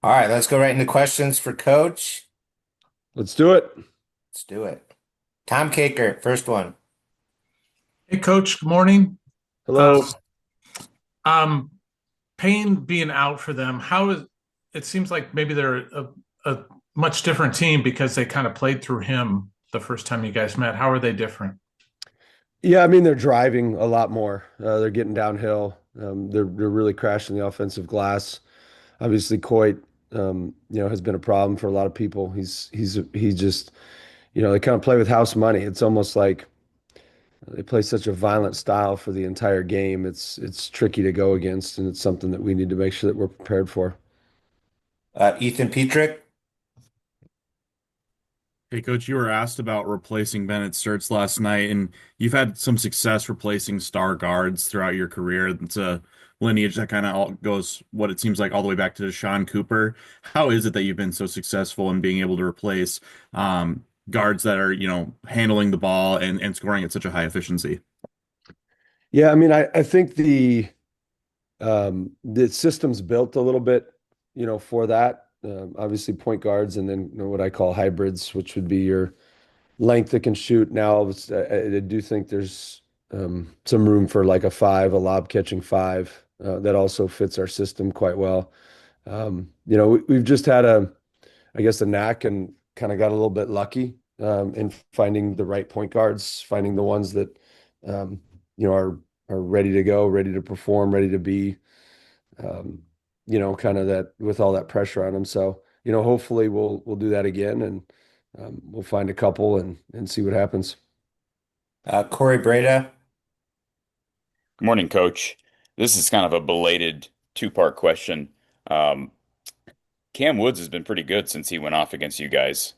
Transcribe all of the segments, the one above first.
All right, let's go right into questions for Coach. Let's do it. Let's do it. Tom Caker, first one. Hey, Coach. Good morning. Hello. Um, um, Payne being out for them, how is it? Seems like maybe they're a much different team because they kind of played through him the first time you guys met. How are they different? Yeah, I mean they're driving a lot more. They're getting downhill. They're really crashing the offensive glass. Obviously, Coit, has been a problem for a lot of people. He just, they kind of play with house money. It's almost like they play such a violent style for the entire game. It's tricky to go against, and it's something that we need to make sure that we're prepared for. Ethan Petrick. Hey, Coach, you were asked about replacing Bennett Sturts last night, and you've had some success replacing star guards throughout your career. It's a lineage that kind of all goes, what it seems like, all the way back to Sean Cooper. How is it that you've been so successful in being able to replace guards that are, handling the ball and scoring at such a high efficiency? Yeah, I mean, I think the system's built a little bit, for that. Obviously, point guards, and then what I call hybrids, which would be your length that can shoot. Now, I do think there's some room for like a five, a lob catching five, that also fits our system quite well. We've just had I guess, a knack and kind of got a little bit lucky in finding the right point guards, finding the ones that um, are ready to go, ready to perform, ready to be, um, kind of that with all that pressure on them. So, hopefully we'll do that again, and we'll find a couple and see what happens. Corey Breda. Good morning, Coach. This is kind of a belated two-part question. Um, Cam Woods has been pretty good since he went off against you guys.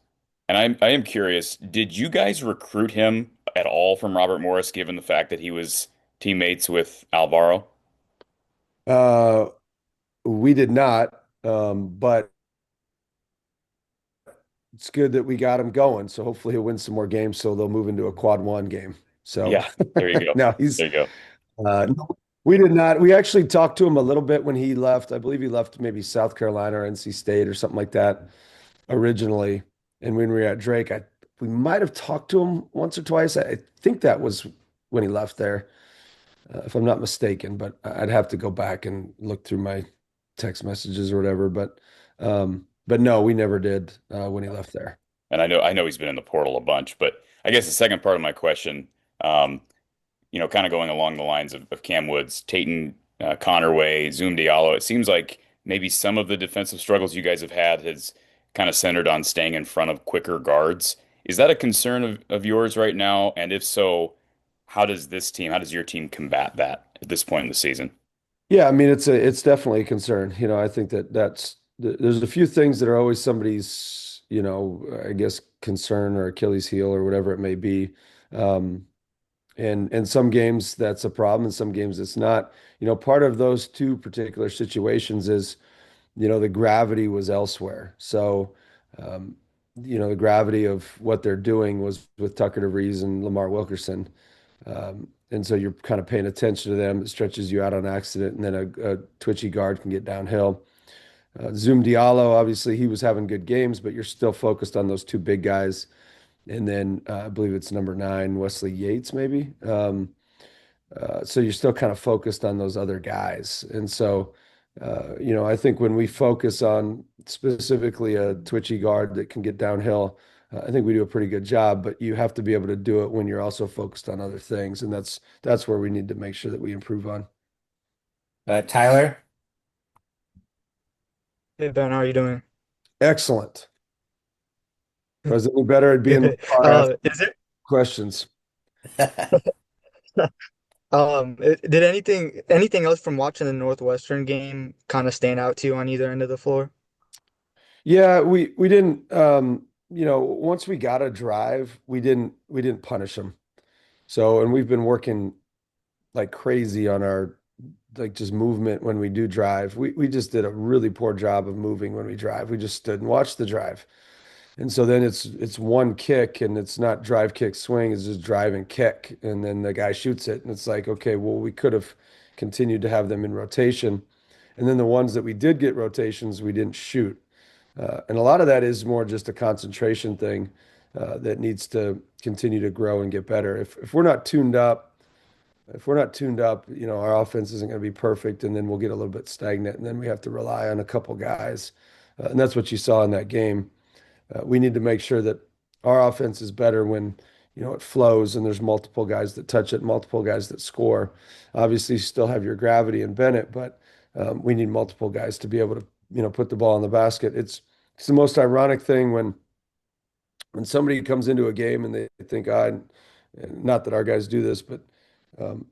And I am curious, did you guys recruit him at all from Robert Morris, given the fact that he was teammates with Alvaro? Uh, we did not, but it's good that we got him going. So hopefully he'll win some more games. So they'll move into a quad one game. So Yeah, there you go. now he's There you go. no, we did not. We actually talked to him a little bit when he left. I believe he left maybe South Carolina or NC State or something like that originally. And when we were at Drake, we might have talked to him once or twice. I think that was when he left there, if I'm not mistaken. But I'd have to go back and look through my text messages or whatever. But no, we never did when he left there. And I know he's been in the portal a bunch, but I guess the second part of my question, um, kind of going along the lines of Cam Woods, Tayton, Connerway, Zoom Diallo, it seems like maybe some of the defensive struggles you guys have had has kind of centered on staying in front of quicker guards. Is that a concern of yours right now? And if so, how does your team combat that at this point in the season? Yeah, I mean it's definitely a concern. I think there's a few things that are always somebody's, I guess concern or Achilles heel or whatever it may be. Um, and some games that's a problem, and some games it's not. Part of those two particular situations is, the gravity was elsewhere. So, um, the gravity of what they're doing was with Tucker DeVries and Lamar Wilkerson. And so you're kind of paying attention to them. It stretches you out on accident, and then a twitchy guard can get downhill. Zoom Diallo, obviously, he was having good games, but you're still focused on those two big guys. And then I believe it's number nine, Wesley Yates, maybe. So you're still kind of focused on those other guys. And so, I think when we focus on specifically a twitchy guard that can get downhill, I think we do a pretty good job, but you have to be able to do it when you're also focused on other things. And that's where we need to make sure that we improve on. Tyler. Hey Ben, how are you doing? Excellent. President better at being Is it questions. did anything else from watching the Northwestern game kind of stand out to you on either end of the floor? Yeah, we didn't once we got a drive, we didn't punish them. So, and we've been working like crazy on our like just movement when we do drive. We just did a really poor job of moving when we drive. We just stood and watched the drive. And so then it's one kick, and it's not drive, kick, swing, it's just drive and kick. And then the guy shoots it. And it's like, okay, well, we could have continued to have them in rotation. And then the ones that we did get rotations, we didn't shoot. And a lot of that is more just a concentration thing that needs to continue to grow and get better. If we're not tuned up, our offense isn't going to be perfect, and then we'll get a little bit stagnant, and then we have to rely on a couple guys. And that's what you saw in that game. We need to make sure that our offense is better when, it flows and there's multiple guys that touch it, multiple guys that score. Obviously, you still have your gravity in Bennett, but we need multiple guys to be able to, put the ball in the basket. It's the most ironic thing when somebody comes into a game and they think, not that our guys do this, but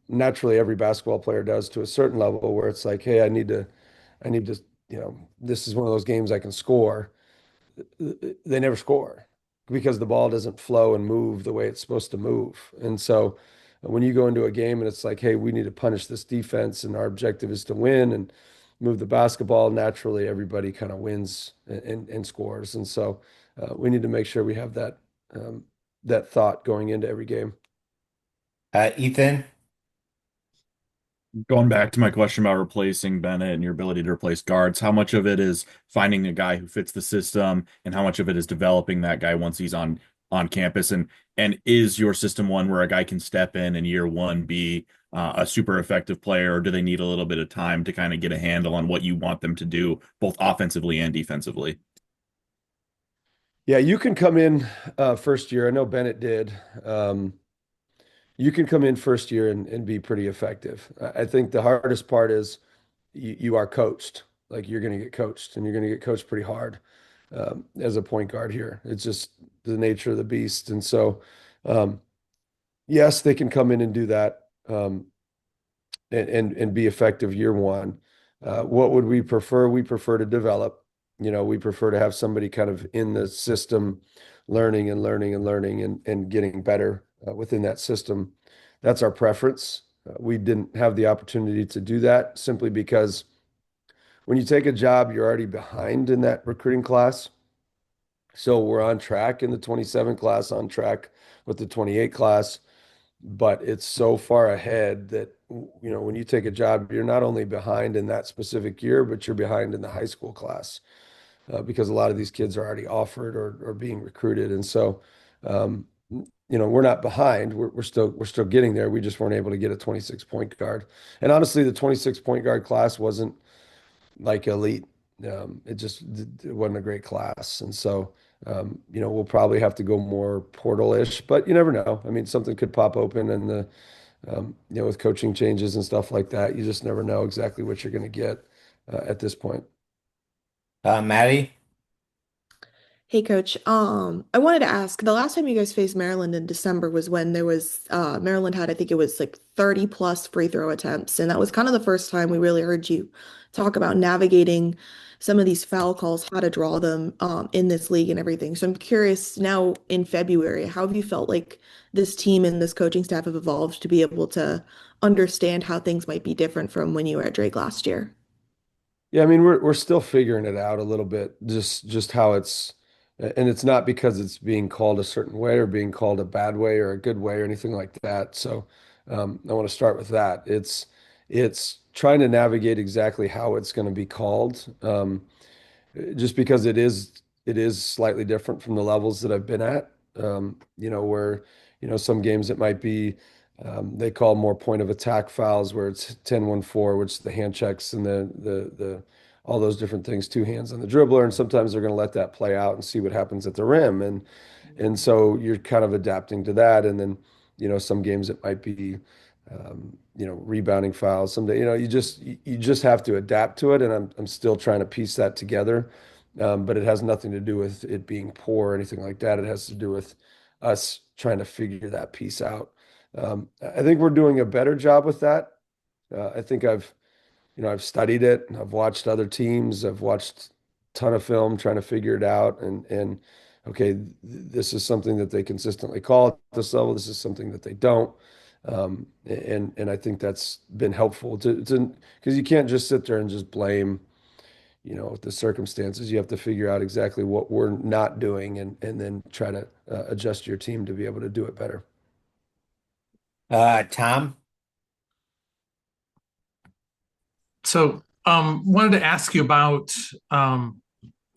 naturally every basketball player does to a certain level where it's like, hey, I need to, this is one of those games I can score. They never score because the ball doesn't flow and move the way it's supposed to move. And so when you go into a game and it's like, hey, we need to punish this defense and our objective is to win and move the basketball, naturally everybody kind of wins and scores. And so we need to make sure we have that thought going into every game. Ethan, Going back to my question about replacing Bennett and your ability to replace guards, how much of it is finding a guy who fits the system, and how much of it is developing that guy once he's on campus? And is your system one where a guy can step in year one be a super effective player, or do they need a little bit of time to kind of get a handle on what you want them to do, both offensively and defensively? Yeah, you can come in first year. I know Bennett did. You can come in first year and be pretty effective. I think the hardest part is you are coached. Like you're going to get coached, and you're going to get coached pretty hard as a point guard here. It's just the nature of the beast. And so, yes, they can come in and do that and be effective year one. What would we prefer? We prefer to develop. We prefer to have somebody kind of in the system learning and learning and learning and getting better within that system. That's our preference. We didn't have the opportunity to do that simply because when you take a job, you're already behind in that recruiting class. So we're on track in the 27 class, on track with the 28 class, but it's so far ahead that, when you take a job, you're not only behind in that specific year, but you're behind in the high school class because a lot of these kids are already offered or being recruited. And so, we're not behind. We're still getting there. We just weren't able to get a 26 point guard. And honestly, the 26 point guard class wasn't like elite. It wasn't a great class. And so, we'll probably have to go more portal-ish, but you never know. I mean, something could pop open and with coaching changes and stuff like that, you just never know exactly what you're going to get at this point. Maddie. Hey coach, I wanted to ask, the last time you guys faced Maryland in December was when there was Maryland had, I think it was like 30 plus free throw attempts, and that was kind of the first time we really heard you talk about navigating some of these foul calls, how to draw them in this league and everything. So I'm curious now in February, how have you felt like this team and this coaching staff have evolved to be able to understand how things might be different from when you were at Drake last year? Yeah, I mean, we're still figuring it out a little bit, just how and it's not because it's being called a certain way or being called a bad way or a good way or anything like that. So I want to start with that. It's trying to navigate exactly how it's going to be called, just because it is slightly different from the levels that I've been at. Where some games it might be they call more point of attack fouls where it's 10-1-4, which is the hand checks and the all those different things, two hands on the dribbler, and sometimes they're going to let that play out and see what happens at the rim, and so you're kind of adapting to that, and then some games it might be rebounding fouls. Someday you just have to adapt to it, and I'm still trying to piece that together, but it has nothing to do with it being poor or anything like that. It has to do with us trying to figure that piece out. I think we're doing a better job with that. I think I've studied it. I've watched other teams. I've watched a ton of film trying to figure it out. And okay, this is something that they consistently call at this level. This is something that they don't. And I think that's been helpful to because you can't just sit there and just blame, the circumstances. You have to figure out exactly what we're not doing and then try to adjust your team to be able to do it better. Tom. So Wanted to ask you about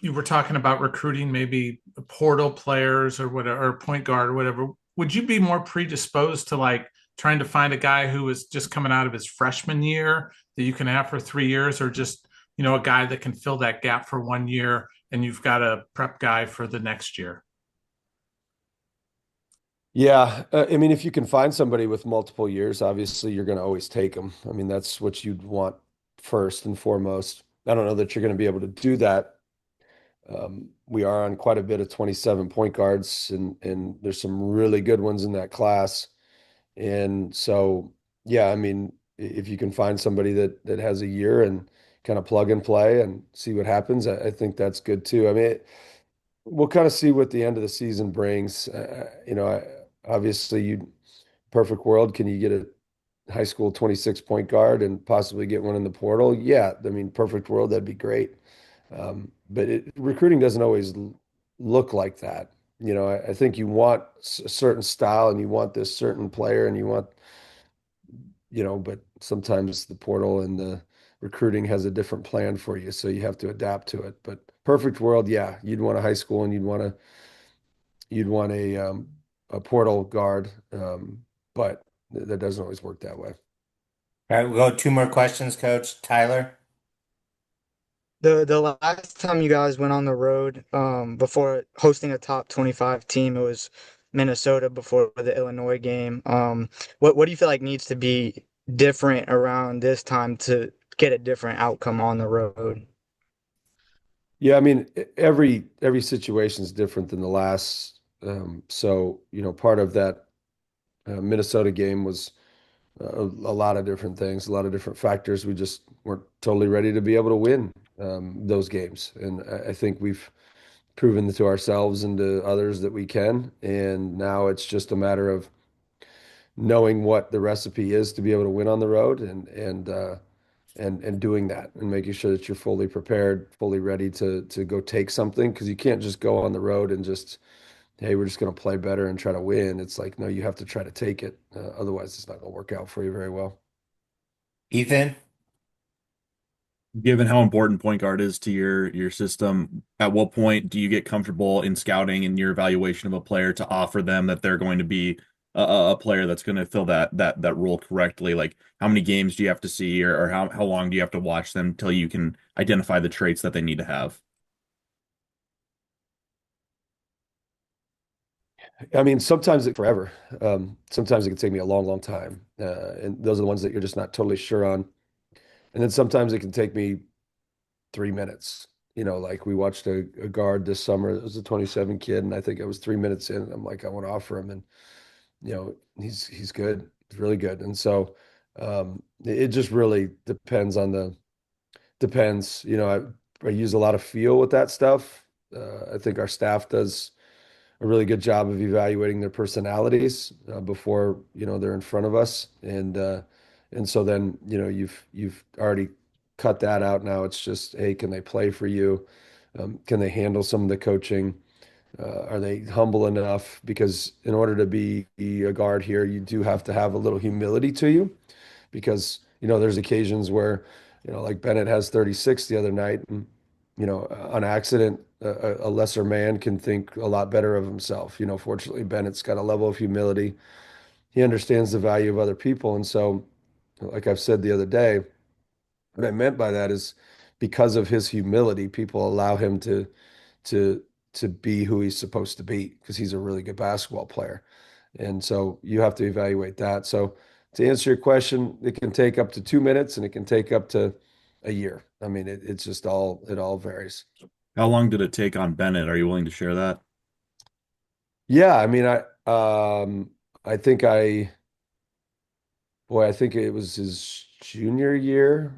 you were talking about recruiting maybe portal players or whatever, or point guard or whatever. Would you be more predisposed to like trying to find a guy who is just coming out of his freshman year that you can have for 3 years, or just, a guy that can fill that gap for 1 year and you've got a prep guy for the next year? Yeah, I mean, if you can find somebody with multiple years, obviously you're going to always take them. I mean, that's what you'd want first and foremost. I don't know that you're going to be able to do that. We are on quite a bit of 27 point guards, and there's some really good ones in that class. And so, yeah, I mean, if you can find somebody that has a year and kind of plug and play and see what happens, I think that's good too. I mean, we'll kind of see what the end of the season brings. Obviously, you perfect world, can you get a high school 26 point guard and possibly get one in the portal? Yeah, I mean, perfect world, that'd be great. But recruiting doesn't always look like that. I think you want a certain style and you want this certain player and you want, but sometimes the portal and the recruiting has a different plan for you, so you have to adapt to it. But perfect world, yeah, you'd want a high school and you'd want a portal guard, but that doesn't always work that way. All right, we'll go two more questions, Coach. Tyler. The last time you guys went on the road, before hosting a top 25 team, it was Minnesota before the Illinois game. What do you feel like needs to be different around this time to get a different outcome on the road? Yeah, I mean, every situation is different than the last. So, part of that Minnesota game was a lot of different things, a lot of different factors. We just weren't totally ready to be able to win those games. And I think we've proven to ourselves and to others that we can. And now it's just a matter of knowing what the recipe is to be able to win on the road and doing that and making sure that you're fully prepared, fully ready to go take something, because you can't just go on the road and just, hey, we're just going to play better and try to win. It's like, no, you have to try to take it. Otherwise, it's not going to work out for you very well. Ethan. Given how important point guard is to your system, at what point do you get comfortable in scouting and your evaluation of a player to offer them that they're going to be a player that's going to fill that role correctly? Like, how many games do you have to see, or how long do you have to watch them till you can identify the traits that they need to have? I mean, sometimes it forever. Sometimes it can take me a long, long time. And those are the ones that you're just not totally sure on. And then sometimes it can take me 3 minutes. Like we watched a guard this summer. It was a 27 kid, and I think I was 3 minutes in, and I'm like, I want to offer him, and he's good. He's really good. And so it just really depends. I use a lot of feel with that stuff. I think our staff does a really good job of evaluating their personalities before they're in front of us, and so then you've already cut that out. Now it's just, hey, can they play for you? Can they handle some of the coaching? Are they humble enough? Because in order to be a guard here, you do have to have a little humility to you, because there's occasions where like Bennett has 36 the other night, and on accident a lesser man can think a lot better of himself. Fortunately, Bennett's got a level of humility. He understands the value of other people, and so like I've said the other day, what I meant by that is, because of his humility, people allow him to be who he's supposed to be, because he's a really good basketball player. And so you have to evaluate that. So to answer your question, it can take up to 2 minutes and it can take up to a year. I mean, it's just it all varies. How long did it take on Bennett? Are you willing to share that? Yeah, I mean, I think I think it was his junior year.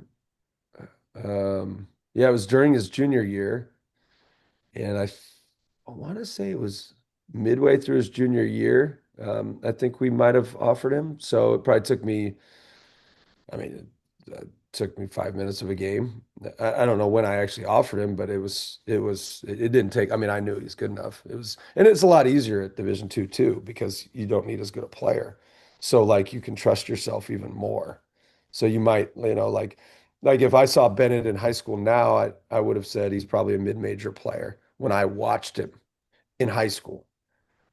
Yeah, it was during his junior year, and I want to say it was midway through his junior year. I think we might have offered him. So it probably took me, I mean, it took me 5 minutes of a game. I don't know when I actually offered him, but it didn't take, I mean, I knew he was good enough. And it's a lot easier at Division two too, because you don't need as good a player. So like you can trust yourself even more. So you might, like like if I saw Bennett in high school now, I would have said he's probably a mid-major player when I watched him in high school.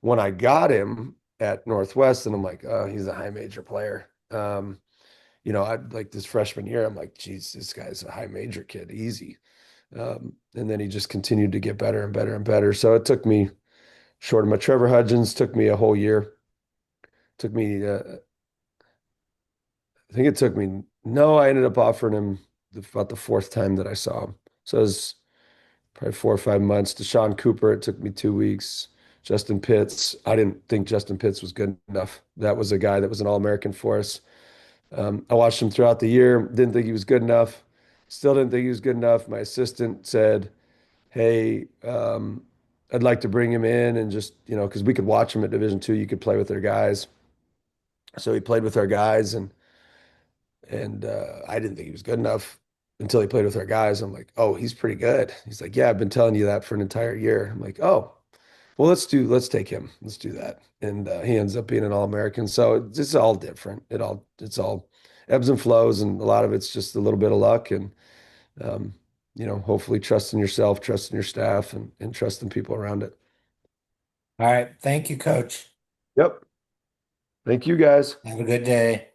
When I got him at Northwestern, I'm like, oh, he's a high major player. I like this freshman year, I'm like, geez, this guy's a high major kid, easy. And then he just continued to get better and better and better. So it took me, short of my Trevor Hudgens, took me a whole year. Took me, I think it took me, no, I ended up offering him about the fourth time that I saw him. So it was probably 4 or 5 months. Deshaun Cooper, it took me 2 weeks. Justin Pitts, I didn't think Justin Pitts was good enough. That was a guy that was an All-American for us. I watched him throughout the year, didn't think he was good enough. Still didn't think he was good enough. My assistant said, hey, I'd like to bring him in and just, because we could watch him at Division II, you could play with their guys. So he played with our guys and I didn't think he was good enough until he played with our guys. I'm like, oh, he's pretty good. He's like, yeah, I've been telling you that for an entire year. I'm like, oh, well, let's take him. Let's do that. And he ends up being an All-American. So it's all different. It's all ebbs and flows, and a lot of it's just a little bit of luck and um, hopefully trusting yourself, trusting your staff, and trusting people around it. All right. Thank you, Coach. Yep. Thank you guys. Have a good day.